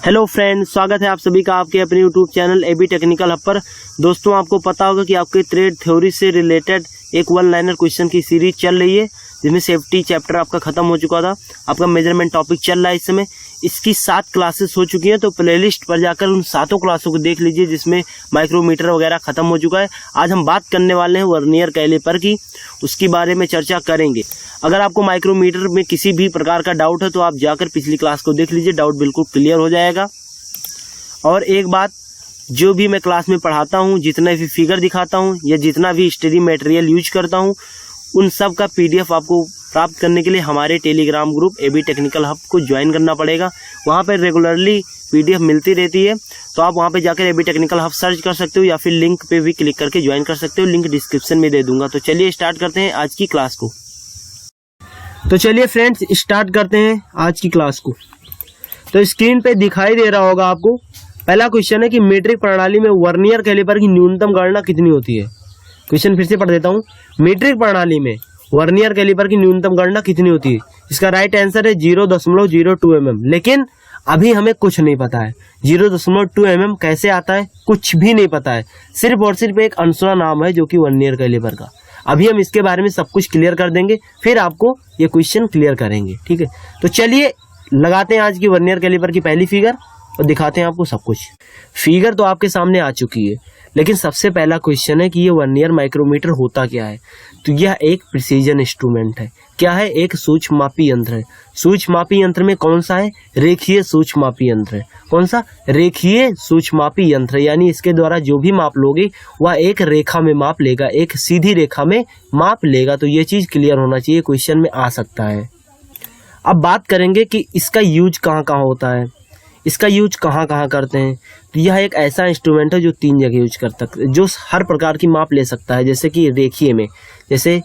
Hello friend, स्वागत है आप सभी का आपके अपने YouTube channel AB technical hub पर। दोस्तों, आपको पता होगा कि आपके ट्रेड थ्योरी से रिलेटेड एक वन लाइनर क्वेश्चन की सीरीज चल रही है, जिसमें सेफ्टी चैप्टर आपका खत्म हो चुका था। आपका मेजरमेंट टॉपिक चल रहा है इस समय। इसकी 7 क्लासेस हो चुकी हैं, तो प्लेलिस्ट पर जाकर उन 7 क्लासों को देख लीजिए, जिसमें माइक्रोमीटर वगैरह खत्म हो चुका है। आज हम बात करने वाले हैं वर्नियर कैलिपर की, उसके बारे में चर्चा करेंगे। अगर आपको माइक्रोमीटर में किसी भी प्रकार का डाउट है तो आप जाकर पिछली क्लास को देख लीजिए, डाउट बिल्कुल क्लियर हो जाएगा। और एक बात, जो भी मैं क्लास में पढ़ाता हूँ, जितना भी फिगर दिखाता हूँ या जितना भी स्टडी मटेरियल यूज करता हूँ, उन सब का पीडीएफ आपको प्राप्त करने के लिए हमारे Telegram group AB technical hub को ज्वाइन करना पड़ेगा। वहाँ पर रेगुलरली पीडीएफ मिलती रहती है, तो आप वहाँ पे जाकर एबी टेक्निकल हब सर्च कर सकते हो या फिर लिंक पे भी क्लिक करके ज्वाइन कर सकते हो। लिंक डिस्क्रिप्शन में दे दूंगा। तो चलिए स्टार्ट करते हैं आज की क्लास को। तो चलिए फ्रेंड्स, स्टार्ट करते हैं आज की क्लास को। तो स्क्रीन पे दिखाई दे रहा होगा आपको, पहला क्वेश्चन है कि मीट्रिक प्रणाली में वर्नियर कैलिपर की न्यूनतम गणना कितनी होती है। क्वेश्चन फिर से पढ़ देता हूँ। मीट्रिक प्रणाली में वर्नियर कैलिपर की न्यूनतम गणना कितनी होती है। इसका राइट आंसर है 0.02 mm। लेकिन अभी हमें कुछ नहीं पता है 0.2 mm कैसे आता है, कुछ भी नहीं पता है। सिर्फ और सिर्फ एक अनसुना नाम है जो कि वर्नियर कैलिपर का। अभी हम इसके बारे में सब कुछ क्लियर कर देंगे, फिर आपको ये क्वेश्चन क्लियर करेंगे, ठीक है। तो चलिए लगाते हैं आज की वर्नियर कैलिपर की पहली फिगर और दिखाते हैं आपको सब कुछ। फिगर तो आपके सामने आ चुकी है, लेकिन सबसे पहला क्वेश्चन है कि ये वर्नियर माइक्रोमीटर होता क्या है। तो यह एक प्रिसीजन इंस्ट्रूमेंट है। क्या है? एक सूक्ष्म मापी यंत्र है। सूक्ष्म मापी यंत्र में कौन सा है? रेखीय सूक्ष्म मापी यंत्र है। कौन सा? रेखीय सूक्ष्म मापी यंत्र, यानी इसके द्वारा जो भी माप लोगे वह एक रेखा में माप लेगा, एक सीधी रेखा में माप लेगा। तो ये चीज क्लियर होना चाहिए, क्वेश्चन में आ सकता है। अब बात करेंगे कि इसका यूज कहाँ कहाँ होता है, इसका यूज कहाँ कहाँ करते हैं। तो यह एक ऐसा इंस्ट्रूमेंट है जो 3 जगह यूज कर सकते, जो हर प्रकार की माप ले सकता है। जैसे कि रेखीय में, जैसे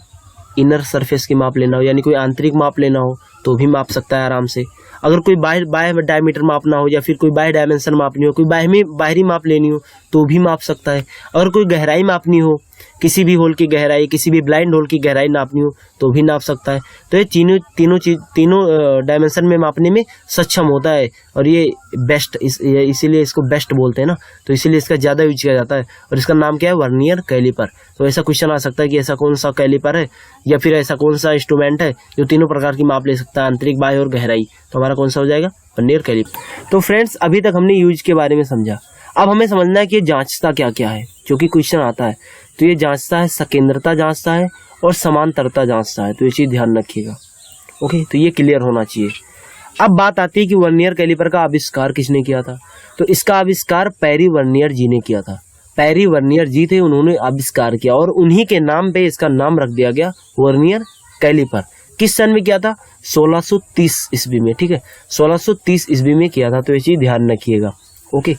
इनर सरफेस की माप लेना हो, यानी कोई आंतरिक माप लेना हो तो भी माप सकता है आराम से। अगर कोई बाह्य डायमीटर मापना हो या फिर कोई बाह्य डायमेंशन मापनी हो, कोई बाहरी माप लेनी हो तो भी माप सकता है। अगर कोई गहराई मापनी हो, किसी भी होल की गहराई, किसी भी ब्लाइंड होल की गहराई नापनी हो तो भी नाप सकता है। तो ये तीनों डायमेंशन में मापने में सक्षम होता है, और ये बेस्ट इसीलिए इसको बेस्ट बोलते हैं ना, तो इसीलिए इसका ज़्यादा यूज किया जाता है। और इसका नाम क्या है? Vernier caliper. तो ऐसा क्वेश्चन आ सकता है कि ऐसा कौन सा कैलिपर है या फिर ऐसा कौन सा इंस्ट्रूमेंट है जो तीनों प्रकार की माप ले सकता है, आंतरिक, बाह्य और गहराई। तो हमारा कौन सा हो जाएगा? Vernier caliper. तो फ्रेंड्स, अभी तक हमने यूज के बारे में समझा। अब हमें समझना है कि ये जांचता क्या क्या है, जो कि क्वेश्चन आता है। तो ये जांचता है, सकेंद्रता जांचता है और समांतरता जांचता है। तो ये चीज ध्यान रखिएगा, ओके। तो ये क्लियर होना चाहिए। अब बात आती है कि वर्नियर कैलिपर का आविष्कार किसने किया था। तो इसका आविष्कार पेरी वर्नियर जी ने किया था। पेरी वर्नियर जी थे, उन्होंने आविष्कार किया और उन्हीं के नाम पे इसका नाम रख दिया गया वर्नियर कैलिपर। किस सन में किया था? 1630 ईस्वी में, ठीक है। 1630 ईस्वी में किया था। तो ये चीज ध्यान रखिएगा, ओके।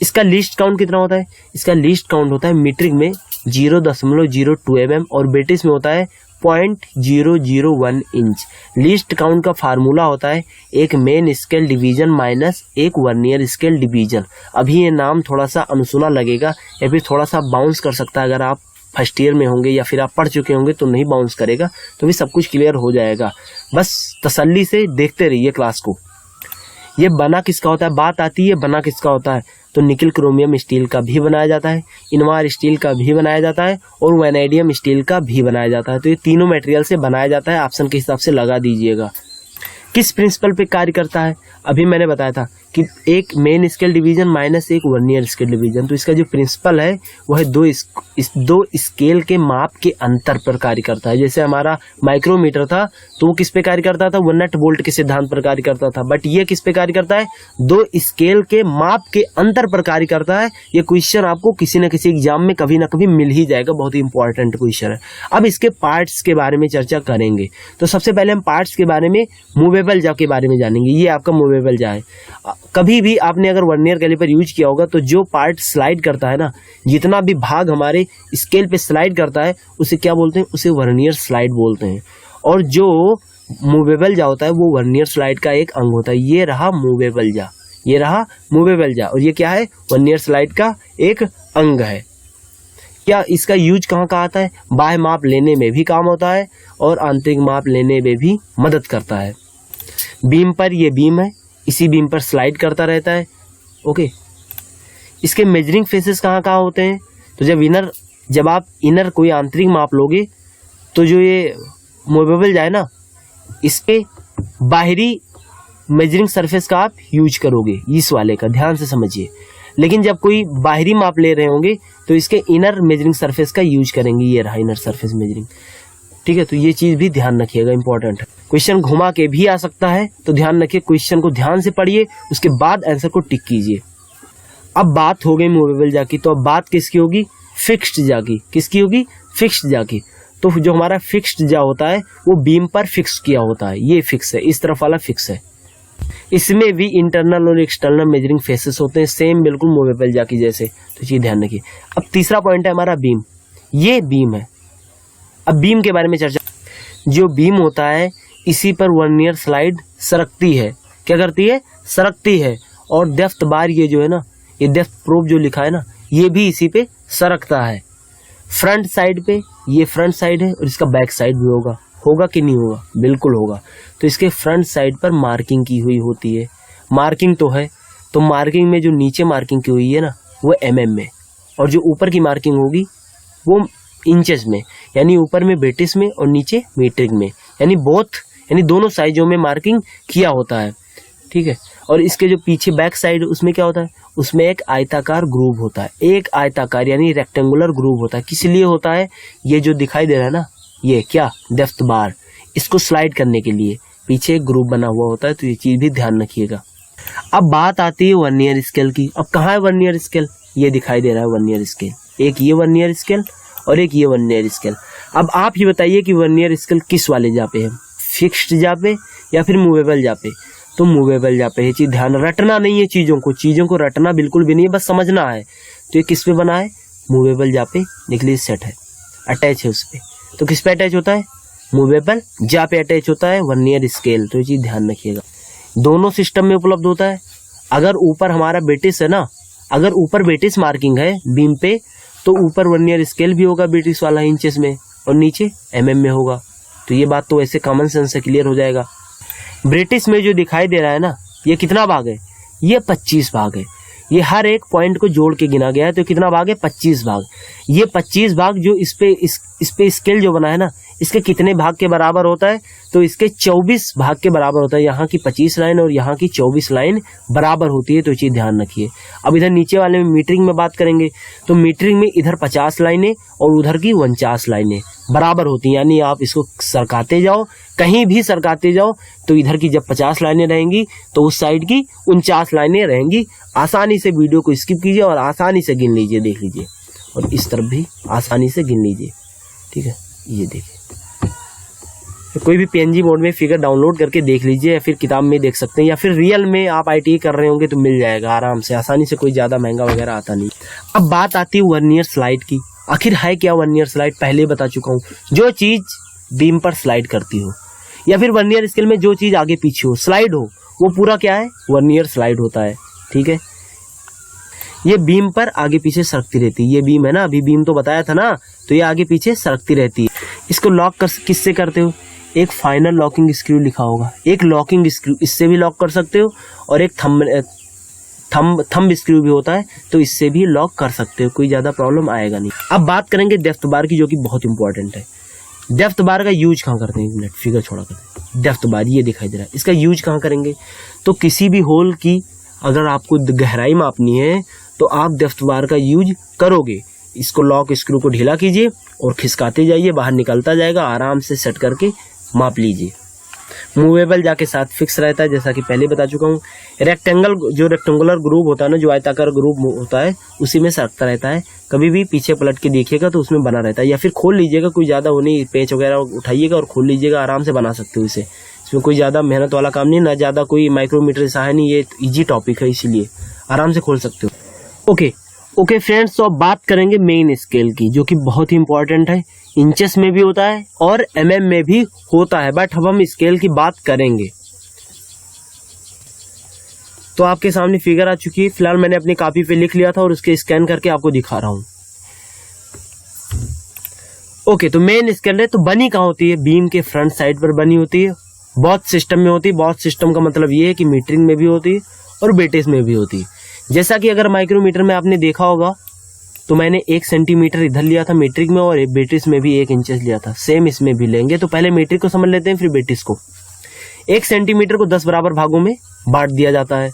इसका लीस्ट काउंट कितना होता है? इसका लीस्ट काउंट होता है मीट्रिक में 0.02 mm और ब्रिटिश में होता है 0.001 इंच। लीस्ट काउंट का फार्मूला होता है एक मेन स्केल डिवीजन माइनस एक वर्नियर स्केल डिवीजन। अभी ये नाम थोड़ा सा अनसुना लगेगा या फिर थोड़ा सा बाउंस कर सकता है। अगर आप फर्स्ट ईयर में होंगे या फिर आप पढ़ चुके होंगे तो नहीं बाउंस करेगा, तो भी सब कुछ क्लियर हो जाएगा। बस तसल्ली से देखते रहिए क्लास को। ये बना किसका होता है? बात आती है बना किसका होता है। तो निकल क्रोमियम स्टील का भी बनाया जाता है, इनमार स्टील का भी बनाया जाता है और वैनेडियम स्टील का भी बनाया जाता है। तो ये तीनों मटेरियल से बनाया जाता है। ऑप्शन के हिसाब से लगा दीजिएगा। किस प्रिंसिपल पे कार्य करता है? अभी मैंने बताया था कि एक मेन स्केल डिवीजन माइनस एक वर्नियर स्केल डिवीजन। तो इसका जो प्रिंसिपल है वह है दो स्केल के माप के अंतर पर कार्य करता है। जैसे हमारा माइक्रोमीटर था तो वो किस पे कार्य करता था? वो नट बोल्ट के सिद्धांत पर कार्य करता था। बट ये किस पे कार्य करता है? 2 स्केल के माप के अंतर पर कार्य करता है। ये क्वेश्चन आपको किसी न किसी एग्जाम में कभी ना कभी मिल ही जाएगा, बहुत ही इंपॉर्टेंट क्वेश्चन है। अब इसके पार्ट्स के बारे में चर्चा करेंगे। तो सबसे पहले हम पार्ट्स के बारे में, मूवेबल जा के बारे में जानेंगे। ये आपका मूवेबल जा है। कभी भी आपने अगर वर्नियर कैलिपर यूज किया होगा तो जो पार्ट स्लाइड करता है ना, जितना भी भाग हमारे स्केल पे स्लाइड करता है उसे क्या बोलते हैं? उसे वर्नियर स्लाइड बोलते हैं। और जो मूवेबल जा होता है वो वर्नियर स्लाइड का एक अंग होता है। ये रहा मूवेबल जा, ये रहा मूवेबल जा, और ये क्या है? वर्नियर स्लाइड का एक अंग है। क्या इसका यूज कहाँ का आता है? बाह्य माप लेने में भी काम होता है और आंतरिक माप लेने में भी मदद करता है। बीम पर ये बीम है, इसी बीम पर स्लाइड करता रहता है। ओके, इसके मेजरिंग फेसेस कहाँ कहाँ होते हैं? तो जब आप इनर कोई आंतरिक माप लोगे तो जो ये मूवेबल जाए ना, इसके बाहरी मेजरिंग सरफेस का आप यूज करोगे, इस वाले का ध्यान से समझिए। लेकिन जब कोई बाहरी माप ले रहे होंगे तो इसके इनर मेजरिंग सरफेस का यूज करेंगे। ये रहा इनर सरफेस मेजरिंग, ठीक है। तो ये चीज भी ध्यान रखिएगा, इंपॉर्टेंट है। क्वेश्चन घुमा के भी आ सकता है, तो ध्यान रखिए, क्वेश्चन को ध्यान से पढ़िए, उसके बाद आंसर को टिक कीजिए। अब बात हो गई मूवेबल जा की, तो अब बात किसकी होगी? फिक्स्ड जा की। किसकी होगी? फिक्स्ड जा की। तो जो हमारा फिक्स्ड जा होता है वो बीम पर फिक्स किया होता है, ये फिक्स है, इस तरफ वाला फिक्स है। इसमें भी इंटरनल और एक्सटर्नल मेजरिंग फेसेस होते हैं, सेम बिल्कुल मूवेबल जा की जैसे। तो ये ध्यान रखिए। अब तीसरा पॉइंट है हमारा बीम। ये बीम है। अब बीम के बारे में चर्चा। जो बीम होता है इसी पर वर्नियर स्लाइड सरकती है। क्या करती है? सरकती है। और डेप्थ बार, ये जो है ना, ये डेप्थ प्रोब जो लिखा है ना, ये भी इसी पे सरकता है। फ्रंट साइड पे, ये फ्रंट साइड है और इसका बैक साइड भी होगा कि नहीं होगा? बिल्कुल होगा। तो इसके फ्रंट साइड पर मार्किंग की हुई होती है। मार्किंग तो है, तो मार्किंग में जो नीचे मार्किंग की हुई है ना, वो mm में, और जो ऊपर की मार्किंग होगी वो इंचेस में, यानी ऊपर में बेटिस में और नीचे मीट्रिक में, यानी दोनों साइजों में मार्किंग किया होता है, ठीक है। और इसके जो पीछे बैक साइड, उसमें क्या होता है? उसमें एक आयताकार ग्रूव होता है। एक आयताकार यानी रेक्टेंगुलर ग्रूव होता है। किस लिए होता है? ये जो दिखाई दे रहा है ना, ये क्या? डेप्थ बार। इसको स्लाइड करने के लिए पीछे एक ग्रूव बना हुआ होता है। तो ये चीज भी ध्यान रखिएगा। अब बात आती है वर्नियर स्केल की। अब कहाँ है वर्नियर स्केल? ये दिखाई दे रहा है वर्नियर स्केल। एक ये वर्नियर स्केल और एक ये वर्नियर स्केल। अब आप ही बताइए कि वर्नियर स्केल किस वाले जा पे है? फिक्स्ड जा पे या फिर मूवेबल जा पे? तो मूवेबल जा पे। ये चीज ध्यान, रटना नहीं है चीजों को रटना बिल्कुल भी नहीं है, बस समझना है। तो ये किस पे बना है? मूवेबल जा पे। देख लीजिए, सेट है, अटैच है उस पे। तो किस पे अटैच होता है? मूवेबल जा पे अटैच होता है वर्नियर स्केल। तो ये चीज ध्यान रखिएगा। दोनों सिस्टम में उपलब्ध होता है। अगर ऊपर हमारा बेटिस है ना, अगर ऊपर बेटिस मार्किंग है बीम पे, तो ऊपर वर्नियर स्केल भी होगा बेटिस वाला इंचेस में, और नीचे mm में होगा। तो ये बात तो ऐसे कॉमन सेंस से क्लियर हो जाएगा। ब्रिटिश में जो दिखाई दे रहा है ना, ये कितना भाग है? ये 25 भाग है। ये हर एक पॉइंट को जोड़ के गिना गया है। तो कितना भाग है? 25 भाग। ये 25 भाग जो इस पे स्केल जो बना है ना, इसके कितने भाग के बराबर होता है? तो इसके 24 भाग के बराबर होता है। यहाँ की 25 लाइन और यहाँ की 24 लाइन बराबर होती है। तो ये चीज ध्यान रखिए। अब इधर नीचे वाले में मीटरिंग में बात करेंगे, तो मीटरिंग में इधर 50 लाइनें और उधर की 49 लाइनें बराबर होती हैं। यानी आप इसको सरकाते जाओ, कहीं भी सरकाते जाओ, तो इधर की जब 50 लाइनें रहेंगी तो उस साइड की 49 लाइनें रहेंगी। आसानी से वीडियो को स्किप कीजिए और आसानी से गिन लीजिए, देख लीजिए। और इस तरफ भी आसानी से गिन लीजिए, ठीक है। ये देखिए, तो कोई भी PNG मोड में फिगर डाउनलोड करके देख लीजिए, या फिर किताब में देख सकते हैं, या फिर रियल में आप ITI कर रहे होंगे तो मिल जाएगा आराम से, आसानी से। कोई ज्यादा महंगा वगैरह आता नहीं। अब बात आती है वर्नियर स्लाइड की। आखिर है क्या वर्नियर स्लाइड? पहले बता चुका हूँ। जो चीज बीम पर स्लाइड करती हो, या फिर वर्नियर स्केल में जो चीज आगे पीछे हो, स्लाइड हो, वो पूरा क्या है? वर्नियर स्लाइड होता है, ठीक है। ये बीम पर आगे पीछे सरकती रहती है। ये बीम है ना, अभी बीम तो बताया था ना, तो ये आगे पीछे सरकती रहती है। इसको लॉक किससे करते हो? एक फाइनल लॉकिंग स्क्रू लिखा होगा, एक लॉकिंग स्क्रू, इससे भी लॉक कर सकते हो, और एक थंब स्क्रू भी होता है, तो इससे भी लॉक कर सकते हो। कोई ज्यादा प्रॉब्लम आएगा नहीं। अब बात करेंगे डेप्थ बार की, जो कि बहुत इंपॉर्टेंट है। डेप्थ बार का यूज कहाँ करते हैं? एक मिनट, फिगर छोड़ा करते हैं। डेप्थ बार ये दिखाई दे रहा है, इसका यूज कहाँ करेंगे? तो किसी भी होल की अगर आपको गहराई मापनी है तो आप डेप्थ बार का यूज करोगे। इसको लॉक स्क्रू को ढीला कीजिए और खिसकाते जाइए, बाहर निकलता जाएगा। आराम से सेट करके माप लीजिए। मूवेबल जाके साथ फिक्स रहता है, जैसा कि पहले बता चुका हूँ। रेक्टेंगुलर ग्रूव होता है ना, जो आयताकार ग्रूव होता है, उसी में सरकता रहता है। कभी भी पीछे पलट के देखिएगा तो उसमें बना रहता है, या फिर खोल लीजिएगा। कोई ज्यादा वो नहीं, पेच वगैरह उठाइएगा और खोल लीजिएगा, आराम से बना सकते हो इसे। इसमें कोई ज्यादा मेहनत वाला काम नहीं, ना ज्यादा कोई माइक्रोमीटर सा है नहीं, ये इजी टॉपिक है, इसीलिए आराम से खोल सकते हो। ओके फ्रेंड्स, तो अब बात करेंगे मेन स्केल की, जो कि बहुत ही इंपॉर्टेंट है। इंचेस में भी होता है और mm में भी होता है, बट अब हम स्केल की बात करेंगे। तो आपके सामने फिगर आ चुकी है। फिलहाल मैंने अपनी कॉपी पे लिख लिया था और उसके स्कैन करके आपको दिखा रहा हूं। ओके, तो मेन स्केल है, तो बनी कहाँ होती है? बीम के फ्रंट साइड पर बनी होती है। बहुत सिस्टम में होती है। बहुत सिस्टम का मतलब ये है कि मीटरिंग में भी होती है और बेटिस में भी होती है। जैसा कि अगर माइक्रोमीटर में आपने देखा होगा तो मैंने 1 सेंटीमीटर इधर लिया था मीट्रिक में और बेटिस में भी 1 इंचेस लिया था। सेम इसमें भी लेंगे। तो पहले मीट्रिक को समझ लेते हैं फिर बेटिस को। 1 सेंटीमीटर को 10 बराबर भागों में बांट दिया जाता है।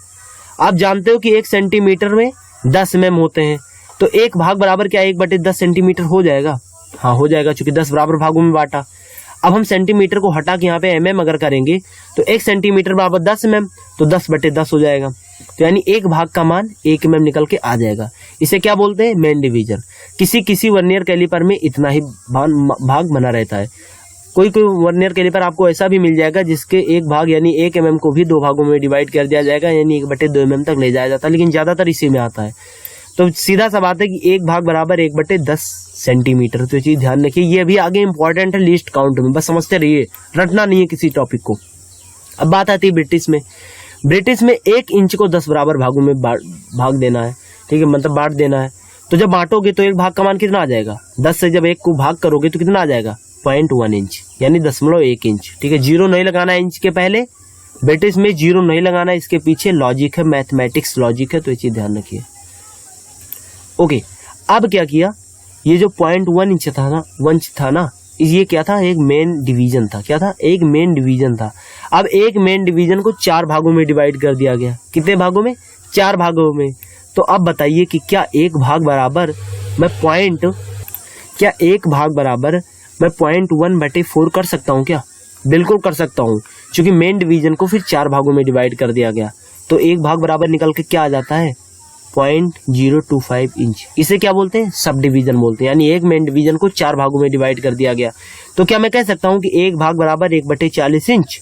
आप जानते हो कि 1 सेंटीमीटर में 10 mm होते हैं, तो 1 भाग बराबर क्या 1/10 सेंटीमीटर हो जाएगा? हाँ हो जाएगा, चूंकि 10 बराबर भागों में बांटा। अब हम सेंटीमीटर को हटा के यहाँ पे mm अगर करेंगे तो 1 सेंटीमीटर बराबर 10 mm, तो 10/10 हो जाएगा। तो यानी 1 भाग का मान 1 mm निकल के आ जाएगा। इसे क्या बोलते हैं? Main division. किसी वर्नियर कैलिपर में इतना ही भाग बना रहता है। कोई वर्नियर कैलिपर आपको ऐसा भी मिल जाएगा जिसके 1 भाग यानी 1 mm को भी 2 भागों में डिवाइड कर दिया जाएगा, यानी 1/2 mm तक ले जाया जाता है, लेकिन ज्यादातर इसी में आता है। तो सीधा सा बात है कि 1 भाग बराबर 1/10 सेंटीमीटर। तो ये चीज ध्यान रखिए, ये भी आगे इंपॉर्टेंट है लिस्ट काउंट में, बस समझते रहिए, रटना नहीं है किसी टॉपिक को। अब बात आती है ब्रिटिश में। ब्रिटिश में 1 इंच को 10 बराबर भागों में भाग देना है, ठीक है, मतलब बांट देना है। तो जब बांटोगे तो 1 भाग का मान कितना आ जाएगा? 10 से जब 1 को भाग करोगे तो कितना आ जाएगा? 0.1 इंच, यानी 0.1 इंच, ठीक है। 0 नहीं लगाना है इंच के पहले, ब्रिटिश में 0 नहीं लगाना है, इसके पीछे लॉजिक है, मैथमेटिक्स लॉजिक है, तो ये चीज ध्यान रखिए। ओके, अब क्या किया, ये जो 0.1 इंच था ना, ये क्या था? एक मेन डिवीजन था। क्या था? एक मेन डिवीजन था। अब एक मेन डिवीजन को 4 भागों में डिवाइड कर दिया गया। कितने भागों में? 4 भागों में। तो अब बताइए कि क्या 1 भाग बराबर मैं 0.1/4 कर सकता हूँ क्या? बिल्कुल कर सकता हूँ, क्योंकि मेन डिवीजन को फिर 4 भागों में डिवाइड कर दिया गया। तो 1 भाग बराबर निकल के क्या आ जाता है? 0.025 इंच। इसे क्या बोलते हैं? सब डिवीजन बोलते हैं। यानी एक मेन डिवीजन को 4 भागों में डिवाइड कर दिया गया। तो क्या मैं कह सकता हूं कि 1 भाग बराबर 1/40 इंच?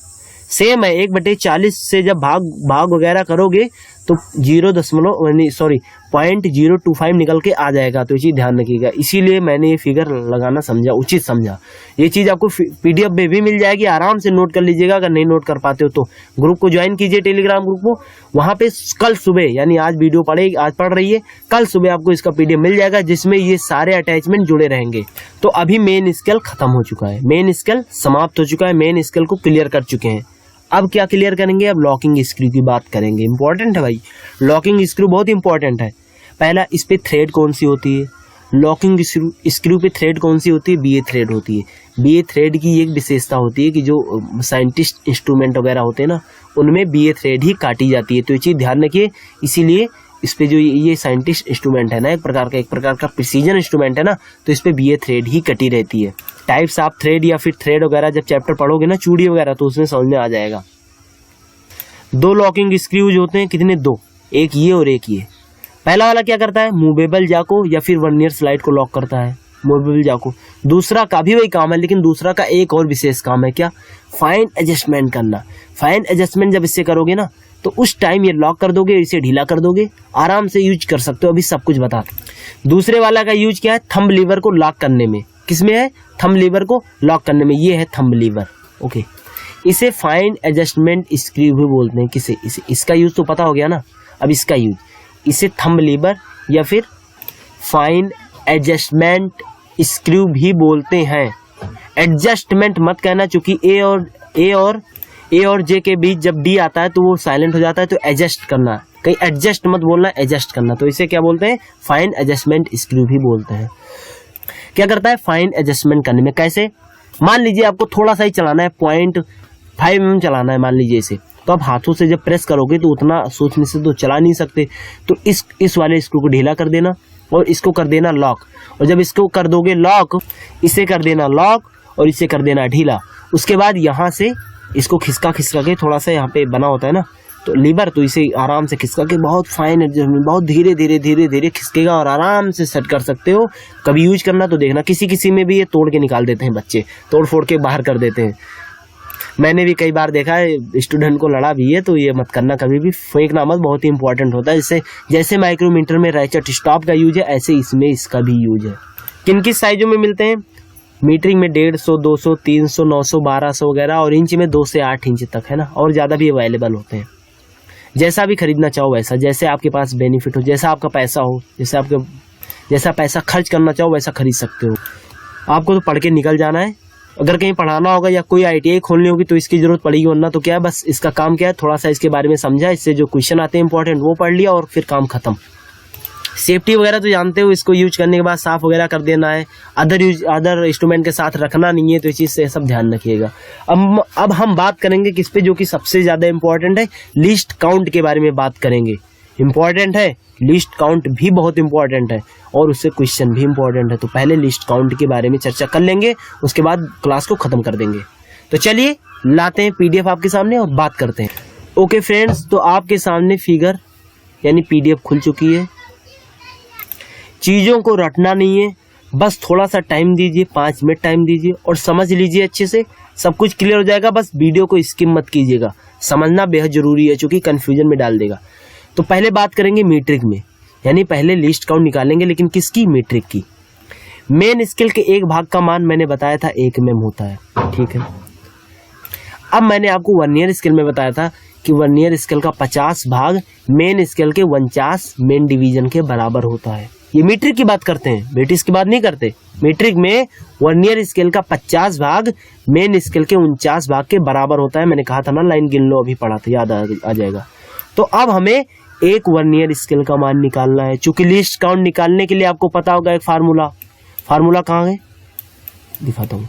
सेम है, 1/40 से जब भाग वगैरह करोगे तो 0.025 निकल के आ जाएगा। तो ये चीज ध्यान रखिएगा, इसीलिए मैंने ये फिगर लगाना उचित समझा। ये चीज आपको PDF में भी मिल जाएगी, आराम से नोट कर लीजिएगा। अगर नहीं नोट कर पाते हो तो ग्रुप को ज्वाइन कीजिए, टेलीग्राम ग्रुप को। वहां पे कल सुबह, यानी आज वीडियो आज पढ़ रही है, कल सुबह आपको इसका PDF मिल जाएगा, जिसमें ये सारे अटैचमेंट जुड़े रहेंगे। तो अभी मेन स्केल खत्म हो चुका है, मेन स्केल समाप्त हो चुका है, मेन स्केल को क्लियर कर चुके हैं। अब क्या क्लियर करेंगे? अब लॉकिंग स्क्रू की बात करेंगे। इंपॉर्टेंट है भाई, लॉकिंग स्क्रू बहुत इंपॉर्टेंट है। पहला, इस पे थ्रेड कौन सी होती है? लॉकिंग स्क्रू पे थ्रेड कौन सी होती है? BA थ्रेड होती है। BA थ्रेड की एक विशेषता होती है कि जो साइंटिस्ट इंस्ट्रूमेंट वगैरह होते हैं ना, उनमें BA थ्रेड ही काटी जाती है। तो ये चीज ध्यान रखिए, इसीलिए इस पे जो ये साइंटिस्ट इंस्ट्रूमेंट है ना, एक प्रकार का प्रिसीजन इंस्ट्रूमेंट है ना, तो इस पे BA थ्रेड ही कटी रहती है। टाइप्स ऑफ थ्रेड या फिर थ्रेड वगैरह जब चैप्टर पढ़ोगे ना, चूड़ी वगैरह, तो उसमें समझ में आ जाएगा। 2 लॉकिंग स्क्रूज होते हैं। कितने? 2, एक ये और एक ये। पहला वाला क्या करता है? मूवेबल जा को या फिर वर्नियर स्लाइड को लॉक करता है, मूवेबल जा को। दूसरा का भी वही काम है, लेकिन दूसरा का एक और विशेष काम है। क्या? फाइन एडजस्टमेंट करना। फाइन एडजस्टमेंट जब इससे करोगे ना, तो उस टाइम ये लॉक कर दोगे, इसे ढीला कर दोगे, आराम से यूज कर सकते हो। अभी सब कुछ बता। दूसरे वाला का यूज क्या है? थंब लीवर को लॉक करने में। किसमें है? थंब लीवर को लॉक करने में। ये है थंब लीवर। ओके, इसे फाइन एडजस्टमेंट स्क्रू भी बोलते हैं। किसे? इसका यूज तो पता हो गया ना। अब इसका यूज, इसे थंब लीवर या फिर फाइन एडजस्टमेंट स्क्रू भी बोलते हैं। एडजस्टमेंट मत कहना, क्योंकि ए और जे के बीच जब डी आता है तो वो साइलेंट हो जाता है। तो एडजस्ट करना, कहीं एडजस्ट मत बोलना, एडजस्ट करना। तो इसे क्या बोलते हैं? फाइन एडजस्टमेंट स्क्रू भी बोलते हैं। क्या करता है फाइन एडजस्टमेंट करने में? कैसे? मान लीजिए आपको थोड़ा सा ही चलाना है, 0.5 mm चलाना है मान लीजिए इसे, तो आप हाथों से जब प्रेस करोगे तो उतना सोचने से तो चला नहीं सकते। तो इस वाले स्क्रू को ढीला कर देना और इसको कर देना लॉक। और जब इसको कर दोगे लॉक, इसे कर देना लॉक और इसे कर देना ढीला। उसके बाद यहाँ से इसको खिसका के, थोड़ा सा यहाँ पे बना होता है ना तो लीवर, तो इसे आराम से खिसका के बहुत फाइन एडजस्टमेंट, बहुत धीरे धीरे खिसकेगा और आराम से सेट कर सकते हो। कभी यूज करना तो देखना। किसी में भी ये तोड़ के निकाल देते हैं बच्चे, तोड़ फोड़ के बाहर कर देते हैं। मैंने भी कई बार देखा है, स्टूडेंट को लड़ा भी है। तो ये मत करना, कभी भी फेंकना मत, बहुत ही इंपॉर्टेंट होता है। इससे जैसे माइक्रोमीटर में रैचेट स्टॉप का यूज है, ऐसे इसमें इसका भी यूज है। किन किस साइजों में मिलते हैं? मीटरिंग में 150, 200, 300, 900, 1200 वगैरह, और इंच में 2 से 8 इंच तक है ना, और ज़्यादा भी अवेलेबल होते हैं। जैसा भी खरीदना चाहो वैसा, जैसे आपके पास बेनिफिट हो, जैसा आपका पैसा हो, जैसा पैसा खर्च करना चाहो वैसा खरीद सकते हो। आपको तो पढ़ के निकल जाना है, अगर कहीं पढ़ाना होगा या कोई ITI खोलनी होगी तो इसकी जरूरत पड़ेगी, वरना तो क्या है, बस इसका काम क्या है, थोड़ा सा इसके बारे में समझा, इससे जो क्वेश्चन आते हैं इंपॉर्टेंट वो पढ़ लिया और फिर काम खत्म। सेफ्टी वगैरह तो जानते हो, इसको यूज करने के बाद साफ वगैरह कर देना है, अदर इंस्ट्रूमेंट के साथ रखना नहीं है, तो इस चीज से सब ध्यान रखिएगा। अब हम बात करेंगे किस पे, जो कि सबसे ज्यादा इंपॉर्टेंट है, लिस्ट काउंट के बारे में बात करेंगे। इंपॉर्टेंट है, लिस्ट काउंट भी बहुत इंपॉर्टेंट है और उससे क्वेश्चन भी इंपॉर्टेंट है। तो पहले लिस्ट काउंट के बारे में चर्चा कर लेंगे, उसके बाद क्लास को खत्म कर देंगे। तो चलिए लाते हैं PDF आपके सामने और बात करते हैं। ओके फ्रेंड्स, तो आपके सामने फिगर यानी PDF खुल चुकी है। चीजों को रटना नहीं है, बस थोड़ा सा टाइम दीजिए, 5 मिनट टाइम दीजिए और समझ लीजिए अच्छे से, सब कुछ क्लियर हो जाएगा। बस वीडियो को स्किप मत कीजिएगा, समझना बेहद जरूरी है, क्योंकि कंफ्यूजन में डाल देगा। तो पहले बात करेंगे मीट्रिक में, यानी पहले लिस्ट काउंट निकालेंगे, लेकिन किसकी, मीट्रिक की। मेन स्केल के एक भाग का मान मैंने बताया था 1 mm होता है, ठीक है। अब मैंने आपको वर्नियर स्केल में बताया था कि वर्नियर स्केल का 50 भाग मेन स्केल के 49 मेन डिवीजन के बराबर होता है। ये मीट्रिक की बात करते हैं, ब्रिटिश की बात नहीं करते। मीट्रिक में वर्नियर स्केल का 50 भाग मेन स्केल के 49 भाग के बराबर होता है। मैंने कहा था ना, लाइन गिन लो, अभी पढ़ा था, याद आ जाएगा। तो अब हमें एक वर्नियर स्केल का मान निकालना है। चूंकि लिस्ट काउंट निकालने के लिए आपको पता होगा एक फार्मूला कहाँ है, दिखाता हूँ,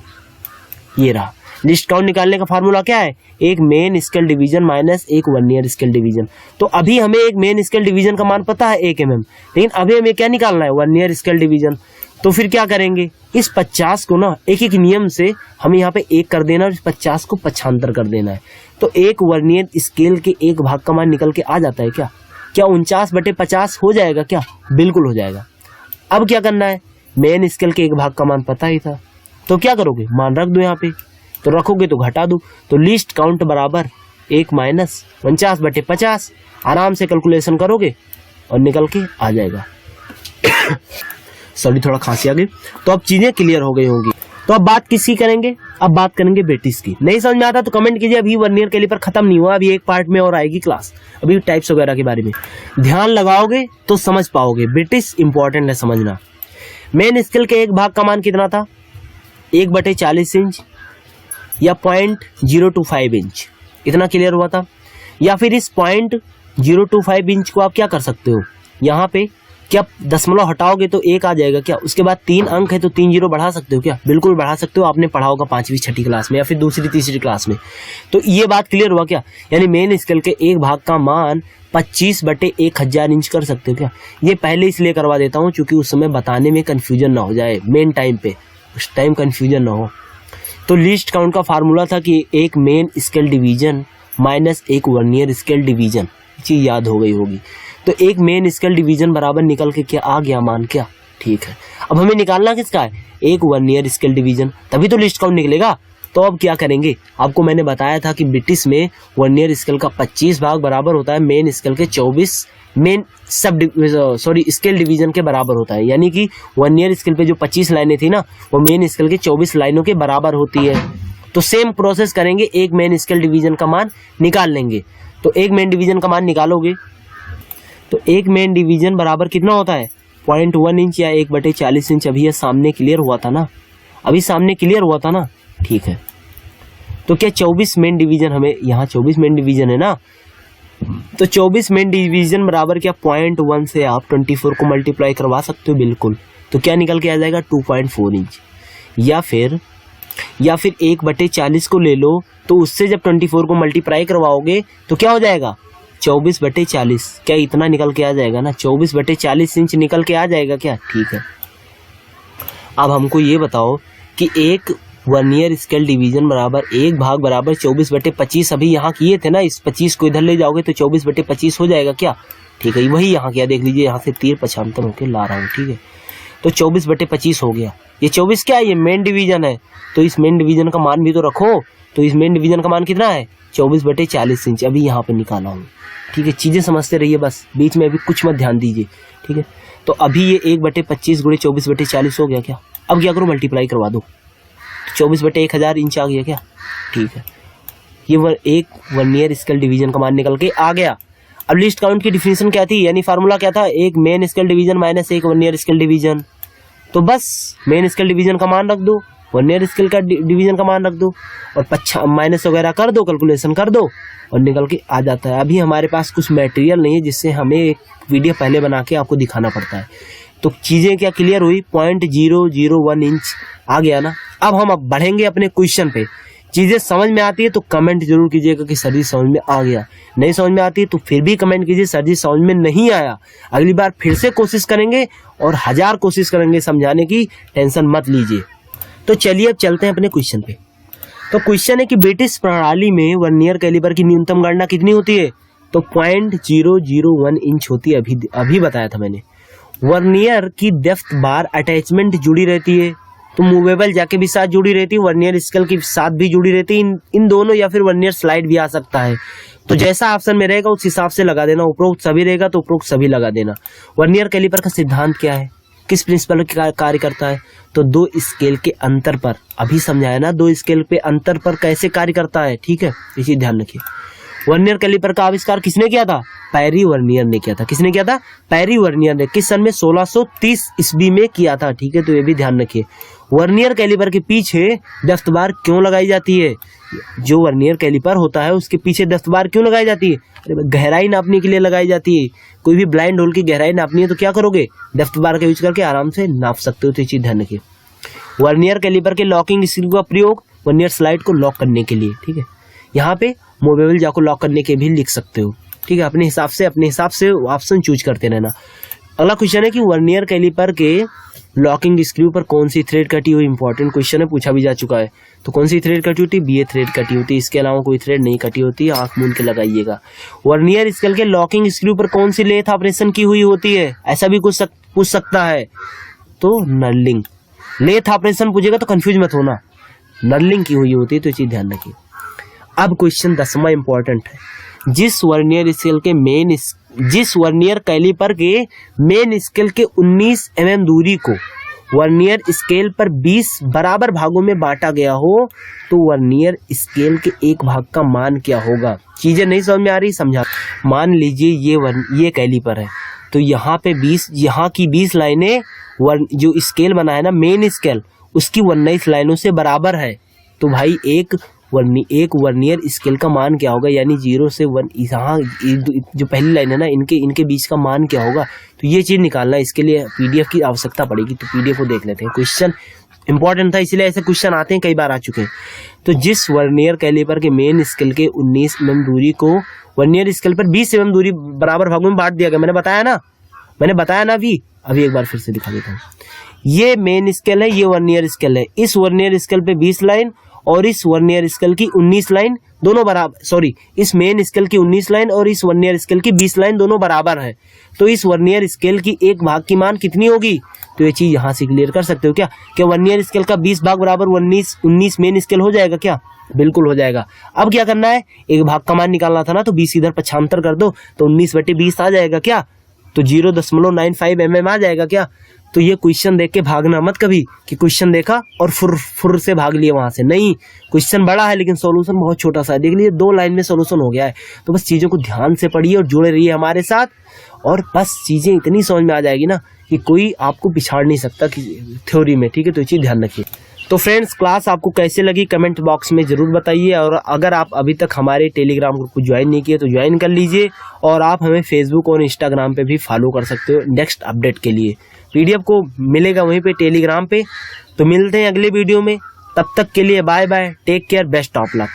ये रहा। लिस्ट काउंट निकालने का फार्मूला क्या है, एक मेन स्केल डिवीजन माइनस एक वर्नियर स्केल डिवीजन। तो अभी हमें एक मेन स्केल डिवीजन का मान पता है 1 mm, लेकिन अभी हमें क्या निकालना है, वर्नियर स्केल डिवीजन। तो फिर क्या करेंगे, इस 50 को ना एक एक नियम से हमें यहाँ पे 1 कर देना और इस 50 को 75 कर देना है। तो एक वर्नियर स्केल के एक भाग का मान निकल के आ जाता है क्या 49/50 हो जाएगा क्या, बिल्कुल हो जाएगा। अब क्या करना है, मेन स्केल के एक भाग का मान पता ही था, तो क्या करोगे, मान रख दो यहाँ पे, तो रखोगे तो घटा दो, तो लिस्ट काउंट बराबर 1 - 49/50। आराम से कैलकुलेशन करोगे और निकल के आ जाएगा। सॉरी, थोड़ा खांसी आ गई। तो अब चीजें क्लियर हो गई होंगी। तो अब बात किसकी करेंगे, अब बात करेंगे ब्रिटिश की। नहीं समझ में आता तो कमेंट कीजिए, अभी वर्नियर कैलिपर खत्म नहीं हुआ, अभी एक पार्ट में और आएगी क्लास, अभी टाइप्स वगैरह के बारे में ध्यान लगाओगे तो समझ पाओगे। ब्रिटिश इंपॉर्टेंट है समझना। मेन स्केल के एक भाग का मान कितना था, 1/40 इंच या 0.025 इंच, इतना क्लियर हुआ था। या फिर इस 0.025 इंच को आप क्या कर सकते हो, यहाँ पे क्या दशमलव हटाओगे तो 1 आ जाएगा क्या, उसके बाद 3 अंक है तो 3 0 बढ़ा सकते हो क्या, बिल्कुल बढ़ा सकते हो। आपने पढ़ा होगा 5वीं 6ठी क्लास में या फिर 2री 3री क्लास में। तो ये बात क्लियर हुआ क्या, यानी मेन स्केल के एक भाग का मान 25/1000 इंच कर सकते हो क्या। ये पहले इसलिए करवा देता हूँ क्योंकि उस समय बताने में कंफ्यूजन ना हो जाए, मेन टाइम पे उस टाइम कंफ्यूजन ना हो। तो लिस्ट काउंट का फार्मूला था कि एक मेन स्केल डिवीजन माइनस एक वर्नियर स्केल डिवीजन, चीज याद हो गई होगी। तो एक मेन स्केल डिवीजन बराबर निकल के क्या आ गया मान, क्या, ठीक है। अब हमें निकालना किसका है, एक वर्नियर स्केल डिवीजन, तभी तो लिस्ट काउंट निकलेगा। तो अब क्या करेंगे, आपको मैंने बताया था कि ब्रिटिश में वर्नियर स्केल का 25 भाग बराबर होता है मेन स्केल के 24 मेन स्केल डिवीजन के बराबर होता है। यानी कि वर्नियर स्केल पे जो 25 लाइनें थी ना, वो मेन स्केल के 24 लाइनों के बराबर होती है। तो सेम प्रोसेस करेंगे, एक मेन स्केल डिवीजन का मान निकाल लेंगे। तो एक मेन डिवीजन का मान निकालोगे तो एक मेन डिवीजन बराबर कितना होता है, 0.1 इंच या 1/40 इंच। अभी ये सामने क्लियर हुआ था ना, अभी सामने क्लियर हुआ था ना, ठीक है। तो क्या 24 मेन डिवीजन, हमें यहाँ 24 मेन डिवीजन है ना, तो 24 मेन डिवीजन बराबर क्या 0.1 से आप 24 को मल्टीप्लाई करवा सकते हो, बिल्कुल। तो क्या निकल के आ जाएगा 2.4 इंच। या फिर 1/40 को ले लो, तो उससे जब 24 को मल्टीप्लाई करवाओगे तो क्या हो जाएगा 24/40, क्या इतना निकल के आ जाएगा ना, 24/40 इंच निकल के आ जाएगा क्या, ठीक है। अब हमको ये बताओ कि एक वर्नियर स्केल डिवीजन बराबर एक भाग बराबर 24/25, अभी यहाँ किए थे ना, इस 25 को इधर ले जाओगे तो 24/25 हो जाएगा क्या, ठीक है। वही यहाँ किया, देख लीजिए यहाँ से तीर 75 होके ला रहा हूँ, ठीक है। तो 24/25 हो गया। ये 24 क्या है, ये मेन डिवीजन है, तो इस मेन डिवीजन का मान भी तो रखो। तो इस मेन डिवीजन का मान कितना है 24/40 इंच, अभी यहाँ पे निकाला हूँ, ठीक है। चीजें समझते रहिए, बस बीच में अभी कुछ मत ध्यान दीजिए, ठीक है। तो अभी ये 1/25 × 24/40 हो गया क्या। अब क्या करो, मल्टीप्लाई करवा दो, 24/1000 इंच आ गया क्या, ठीक है। ये एक वर्नियर स्केल डिवीजन का मान निकल के आ गया। अब लिस्ट काउंट की डिफिनेशन क्या थी, यानी फार्मूला क्या था, एक मेन स्केल डिवीजन माइनस एक वर्नियर स्केल डिवीजन। तो बस मेन स्केल डिवीजन का मान रख दो, वर्नियर स्केल का डिवीजन का मान रख दो और माइनस वगैरह कर दो, कैलकुलेशन कर दो और निकल के आ जाता है। अभी हमारे पास कुछ मटेरियल नहीं है जिससे हमें एक वीडियो पहले बना के आपको दिखाना पड़ता है। तो चीज़ें क्या क्लियर हुई? 0.001 इंच आ गया ना। अब बढ़ेंगे अपने क्वेश्चन पे। चीज़ें समझ में आती है तो कमेंट जरूर कीजिएगा कि सर जी समझ में आ गया, नहीं समझ में आती है तो फिर भी कमेंट कीजिए सर जी समझ में नहीं आया। अगली बार फिर से कोशिश करेंगे और 1000 कोशिश करेंगे समझाने की, टेंशन मत लीजिए। तो चलिए अब चलते हैं अपने क्वेश्चन पे। तो क्वेश्चन है कि ब्रिटिश प्रणाली में वर्नियर कैलिपर की न्यूनतम गणना कितनी होती है? तो 0.001 इंच होती है, अभी बताया था मैंने। वर्नियर की डेप्थ बार अटैचमेंट जुड़ी रहती है, तो मूवेबल जाके भी साथ जुड़ी रहती है, वर्नियर स्केल के साथ भी जुड़ी रहती है, इन दोनों, या फिर वर्नियर स्लाइड भी आ सकता है। तो जैसा ऑप्शन में रहेगा उस हिसाब से लगा देना। उपरोक्त सभी रहेगा तो उपरोक्त सभी लगा देना। वर्नियर कैलिपर का सिद्धांत क्या है, किस प्रिंसिपल पर कार्य करता है? तो 2 स्केल के अंतर पर, अभी समझाया ना 2 स्केल पे अंतर पर कैसे कार्य करता है, ठीक है, इसी ध्यान रखिए। वर्नियर कैलिपर का आविष्कार किसने किया था? पैरी वर्नियर ने किया था। किसने किया था? पैरी वर्नियर ने। किस सन में? 1630 ईस्वी में किया था, ठीक है, तो ये भी ध्यान रखिए। वर्नियर कैलिपर के पीछे डेप्थ बार क्यों लगाई जाती है? जो वर्नियर कैलिपर होता है उसके पीछे डेप्थ बार क्यों लगाई जाती है? अरे गहराई नापने के लिए लगाई जाती है। कोई भी ब्लाइंड होल की गहराई नापनी है तो क्या करोगे? डेप्थ बार का यूज करके आराम से नाप सकते हो, तो ये चीज ध्यान रखिए। वर्नियर कैलिपर के लॉकिंग स्क्रू का प्रयोग वर्नियर स्लाइड को लॉक करने के लिए, ठीक है। यहाँ पे मूवेबल जा को लॉक करने के भी लिख सकते हो, ठीक है। अपने हिसाब से ऑप्शन चूज करते रहना। अगला क्वेश्चन है कि वर्नियर कैलिपर के लॉकिंग स्क्रू पर कौन सी थ्रेड कटी हुई? इंपॉर्टेंट क्वेश्चन है, पूछा भी जा चुका है। तो कौन सी थ्रेड कटी होती है? BA थ्रेड कटी होती है, इसके अलावा कोई थ्रेड नहीं कटी होती है, आंख मूंद के लगाइएगा। वर्नियर स्केल के लॉकिंग स्क्रू पर कौन सी लेथ ऑपरेशन की हुई होती है? ऐसा भी कुछ पूछ सकता है। तो नर्लिंग। लेथ ऑपरेशन पूछेगा तो कंफ्यूज मत होना, नर्लिंग की हुई होती है, तो चीज ध्यान रखिए। अब क्वेश्चन 10वां इंपॉर्टेंट है। जिस वर्नियर कैलिपर के मेन स्केल के 19 mm दूरी को वर्नियर स्केल पर 20 बराबर भागों में बांटा गया हो तो वर्नियर स्केल के एक भाग का मान क्या होगा? चीजें नहीं समझ में आ रही, समझा। मान लीजिए ये कैलिपर है, तो यहाँ पे 20, यहाँ की 20 लाइनें जो स्केल बना है ना मेन स्केल, उसकी 19 लाइनों से बराबर है। तो भाई एक वर्नियर स्केल का मान क्या होगा? यानी 0 से 1, यहाँ जो पहली लाइन है ना, इनके बीच का मान क्या होगा? तो ये चीज निकालना है, इसके लिए PDF की आवश्यकता पड़ेगी। तो PDF को देख लेते हैं। क्वेश्चन इंपॉर्टेंट था, इसलिए ऐसे क्वेश्चन आते हैं, कई बार आ चुके हैं। तो जिस वर्नियर कैलिपर के मेन स्केल के 19 mm दूरी को वर्नियर स्केल पर 20 mm दूरी बराबर भागों में बांट दिया गया। मैंने बताया ना अभी एक बार फिर से दिखा देता हूँ। ये मेन स्केल है, ये वर्नियर स्केल है। इस वर्नियर स्केल पे 20 लाइन और इस वर्नियर स्केल की 19 लाइन दोनों बराबर, सॉरी, इस मेन स्केल की 19 लाइन और इस वर्नियर स्केल की 20 लाइन दोनों बराबर है। तो इस वर्नियर स्केल की एक भाग की मान कितनी होगी? तो ये चीज यहाँ से क्लियर कर सकते हो क्या वर्नियर स्केल का 20 भाग बराबर 19 मेन स्केल हो जाएगा क्या? बिल्कुल हो जाएगा। अब क्या करना है? एक भाग का मान निकालना था ना, तो 20 इधर 75 कर दो तो 19/20 आ जाएगा क्या? तो 0.95 mm आ जाएगा क्या? तो ये क्वेश्चन देख के भागना मत कभी कि क्वेश्चन देखा और फुर से भाग लिए वहां से। नहीं, क्वेश्चन बड़ा है लेकिन सॉल्यूशन बहुत छोटा सा है। देख लीजिए 2 लाइन में सॉल्यूशन हो गया है। तो बस चीजों को ध्यान से पढ़िए और जुड़े रहिए हमारे साथ, और बस चीजें इतनी समझ में आ जाएगी ना कि कोई आपको पिछाड़ नहीं सकता थ्योरी में, ठीक है। तो ये चीज ध्यान रखिए। तो फ्रेंड्स, क्लास आपको कैसे लगी कमेंट बॉक्स में जरूर बताइए, और अगर आप अभी तक हमारे टेलीग्राम ग्रुप को ज्वाइन नहीं किए तो ज्वाइन कर लीजिए, और आप हमें फेसबुक और इंस्टाग्राम पे भी फॉलो कर सकते हो नेक्स्ट अपडेट के लिए। PDF को मिलेगा वहीं पे टेलीग्राम पे। तो मिलते हैं अगले वीडियो में, तब तक के लिए bye bye, take care, best of luck.